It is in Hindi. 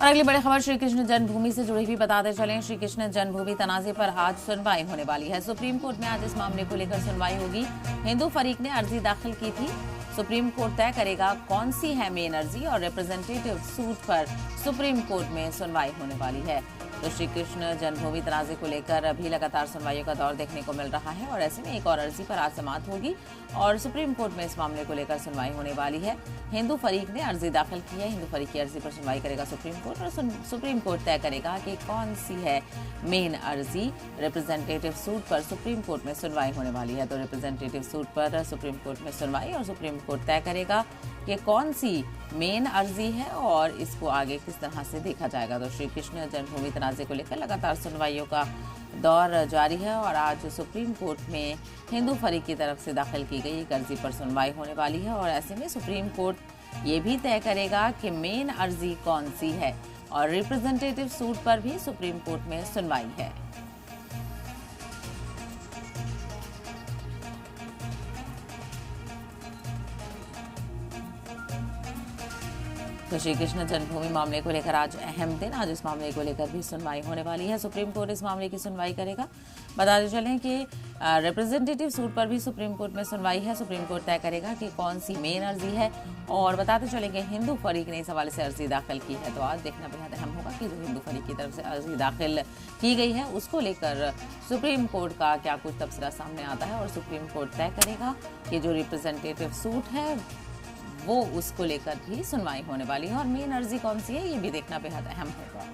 और अगली बड़ी खबर श्री कृष्ण जन्मभूमि से जुड़ी हुई बताते चलें। श्री कृष्ण जन्मभूमि तनाजे पर आज सुनवाई होने वाली है। सुप्रीम कोर्ट में आज इस मामले को लेकर सुनवाई होगी। हिंदू फरीक ने अर्जी दाखिल की थी। सुप्रीम कोर्ट तय करेगा कौन सी है मेन अर्जी और रिप्रेजेंटेटिव सूट पर सुप्रीम कोर्ट में सुनवाई होने वाली है। तो श्री कृष्ण जन्मभूमि तनाजे को लेकर अभी लगातार सुनवाइयों का दौर देखने को मिल रहा है और ऐसे में एक और अर्जी पर आज समाअत होगी और सुप्रीम कोर्ट में इस मामले को लेकर सुनवाई होने वाली है। हिंदू फरीक ने अर्जी दाखिल की है। हिंदू फरीक की अर्जी पर सुनवाई करेगा सुप्रीम कोर्ट और सुप्रीम कोर्ट तय करेगा कि कौन सी है मेन अर्जी। रिप्रेजेंटेटिव सूट पर सुप्रीम कोर्ट में सुनवाई होने वाली है। तो रिप्रेजेंटेटिव सूट पर सुप्रीम कोर्ट में सुनवाई और सुप्रीम कोर्ट तय करेगा कि कौन सी मेन अर्जी है और इसको आगे किस तरह से देखा जाएगा। तो श्री कृष्ण जन्मभूमि तनाजे को लेकर लगातार सुनवाइयों का दौर जारी है और आज सुप्रीम कोर्ट में हिंदू फरीक की तरफ से दाखिल की गई एक अर्जी पर सुनवाई होने वाली है और ऐसे में सुप्रीम कोर्ट ये भी तय करेगा कि मेन अर्जी कौन सी है और रिप्रेजेंटेटिव सूट पर भी सुप्रीम कोर्ट में सुनवाई है। तो श्री कृष्ण जन्मभूमि मामले को लेकर आज अहम दिन। आज इस मामले को लेकर भी सुनवाई होने वाली है। सुप्रीम कोर्ट इस मामले की सुनवाई करेगा। बताते चलें कि रिप्रेजेंटेटिव सूट पर भी सुप्रीम कोर्ट में सुनवाई है। सुप्रीम कोर्ट तय करेगा कि कौन सी मेन अर्जी है और बताते चलें कि हिंदू फरीक ने इस हवाले से अर्जी दाखिल की है। तो आज देखना बेहद अहम होगा कि जो हिंदू फरीक की तरफ से अर्जी दाखिल की गई है उसको लेकर सुप्रीम कोर्ट का क्या कुछ तबसरा सामने आता है और सुप्रीम कोर्ट तय करेगा कि जो रिप्रेजेंटेटिव सूट है वो उसको लेकर भी सुनवाई होने वाली है और मेन अर्जी कौन सी है ये भी देखना बेहद अहम होगा।